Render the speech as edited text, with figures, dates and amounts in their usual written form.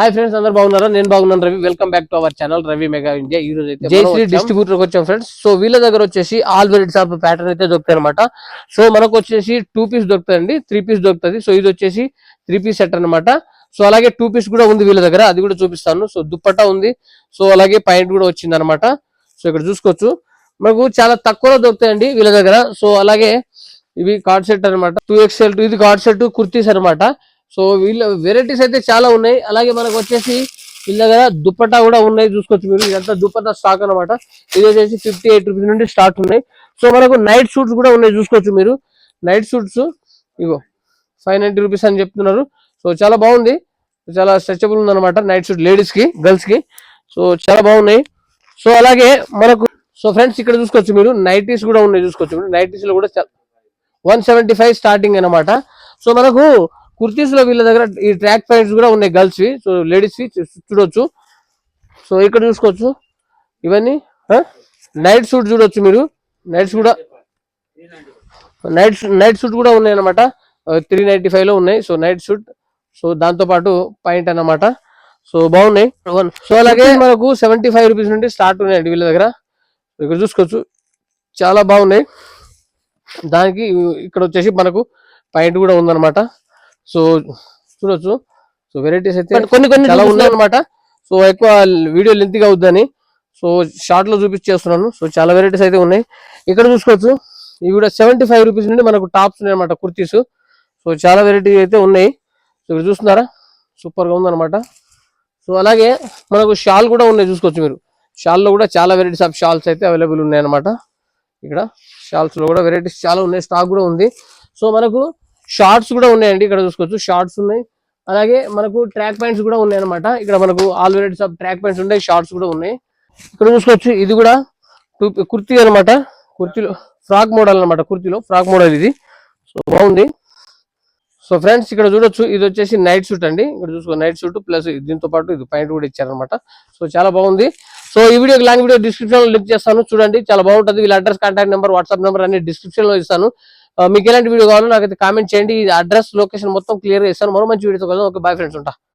Hi friends, అందరు బాగున్నారా? నేను బాగున్నాను Ravi. Welcome back to our channel Ravi mega India. ఈ రోజు అయితే జయశ్రీ డిస్ట్రిబ్యూటర్ వచ్చాం ఫ్రెండ్స్. సో వీళ్ళ దగ్గర వచ్చేసి ఆల్ వెరైటీస్ ఆఫ్ ప్యాటర్న్ అయితే దొరుకుతాయి అనమాట. సో మనకు వచ్చేసి 2 పీస్ దొరుకుతుంది, 3 పీస్ దొరుకుతుంది. సో ఇది వచ్చేసి 3 పీస్ సెట్ అనమాట. సో అలాగే 2 పీస్ కూడా ఉంది వీళ్ళ దగ్గర, అది కూడా చూపిస్తాను. సో దుప్పట్టా ఉంది, సో అలాగే పాయింట్ కూడా వచ్చింది అనమాట. సో ఇక్కడ చూసుకోవచ్చు, మనకు చాలా తక్కువలో దొరుకుతాయండి వీళ్ళ దగ్గర. సో అలాగే ఇవి కార్డ్ సెట్ అనమాట, 2XL. ఇది కార్డ్ సెట్ కుర్తీస్ అనమాట. సో వీళ్ళ వెరైటీస్ అయితే చాలా ఉన్నాయి. అలాగే మనకు వచ్చేసి వీళ్ళ దగ్గర దుప్పట్టా కూడా ఉన్నాయి, చూసుకోవచ్చు మీరు. ఇదంతా దుప్పట్టా స్టాక్ అనమాట. ఇది వచ్చేసి 58 రూపీస్ నుండి స్టార్ట్ ఉన్నాయి. సో మనకు నైట్ షూట్స్ కూడా ఉన్నాయి, చూసుకోవచ్చు మీరు. నైట్ షూట్స్ ఇగో 590 రూపీస్ అని చెప్తున్నారు. సో చాలా బాగుంది, చాలా స్ట్రెచబుల్ ఉంది అనమాట. నైట్ షూట్ లేడీస్ కి, గర్ల్స్ కి. సో చాలా బాగున్నాయి. సో అలాగే మనకు సో ఫ్రెండ్స్ ఇక్కడ చూసుకోవచ్చు మీరు, నైటీస్ కూడా ఉన్నాయి, చూసుకోవచ్చు మీరు. నైటీస్ లో కూడా 175 స్టార్టింగ్ అనమాట. సో మనకు కుర్తీస్ లో వీళ్ళ దగ్గర ఈ ట్రాక్ ప్యాంట్స్ కూడా ఉన్నాయి, గర్ల్స్ వి. సో లేడీస్ వి చూడొచ్చు. సో ఇక్కడ చూసుకోవచ్చు ఇవన్నీ నైట్ సూట్ చూడొచ్చు మీరు. నైట్స్ కూడా నైట్ సూట్ కూడా ఉన్నాయి అనమాట. 395 లో ఉన్నాయి. సో నైట్ సూట్, సో దాంతో పాటు పాయింట్ అన్నమాట. సో బాగున్నాయి. సో అలాగే మనకు 75 రూపీస్ నుండి స్టార్ట్ ఉన్నాయండి వీళ్ళ దగ్గర. ఇక్కడ చూసుకోవచ్చు, చాలా బాగున్నాయి. దానికి ఇక్కడ వచ్చేసి మనకు పాయింట్ కూడా ఉందన్నమాట. సో చూడొచ్చు. సో వెరైటీస్ అయితే కొన్ని చాలా ఉన్నాయి అనమాట. సో ఎక్కువ వీడియో లెంత్ గా అవుద్దని సో షార్ట్ లో చూపించేస్తున్నాను. సో చాలా వెరైటీస్ అయితే ఉన్నాయి. ఇక్కడ చూసుకోవచ్చు, ఇవి కూడా 75 రూపీస్ నుండి మనకు టాప్స్ ఉన్నాయి అనమాట, కుర్తీస్. సో చాలా వెరైటీ అయితే ఉన్నాయి. సో ఇక్కడ చూస్తున్నారా, సూపర్ గా ఉందన్నమాట. సో అలాగే మనకు షాల్ కూడా ఉన్నాయి, చూసుకోవచ్చు మీరు. షాల్ లో కూడా చాలా వెరైటీస్ ఆఫ్ షాల్స్ అయితే అవైలబుల్ ఉన్నాయి అనమాట. ఇక్కడ షాల్స్ లో కూడా వెరైటీస్ చాలా ఉన్నాయి, స్టాక్ కూడా ఉంది. సో మనకు షార్ట్స్ కూడా ఉన్నాయండి, ఇక్కడ చూసుకోవచ్చు. షార్ట్స్ ఉన్నాయి, అలాగే మనకు ట్రాక్ ప్యాంట్స్ కూడా ఉన్నాయి అనమాట. ఇక్కడ మనకు all varieties of track pants ఉన్నాయి, షార్ట్స్ కూడా ఉన్నాయి. ఇక్కడ చూసుకోవచ్చు, ఇది కూడా కుర్తీ అనమాట. కుర్తీలో ఫ్రాక్ మోడల్ అనమాట, కుర్తీలో ఫ్రాక్ మోడల్ ఇది. సో బాగుంది. సో ఫ్రెండ్స్ ఇక్కడ చూడొచ్చు, ఇది వచ్చేసి నైట్ సూట్ అండి. ఇక్కడ చూసుకో, నైట్ సూట్ ప్లస్ దీంతో పాటు ఇది పాయింట్ కూడా ఇచ్చారనమాట. సో చాలా బాగుంది. సో ఈ వీడియో లాంగ్ వీడియో డిస్క్రిప్షన్ లో లింక్ చేస్తాను, చూడండి. చాలా బాగుంటుంది. వీళ్ళ address, contact number, WhatsApp number అన్ని డిస్క్రిప్షన్ లో ఇస్తాను. మీకు ఎలాంటి వీడియో కావాలో నాకైతే కామెంట్ చేయండి. అడ్రస్, లొకేషన్ మొత్తం క్లియర్ గా ఇస్తాను. మరో మంచి వీడియోతో కదా. ఓకే, బాయ్ ఫ్రెండ్స్, ఉంటా.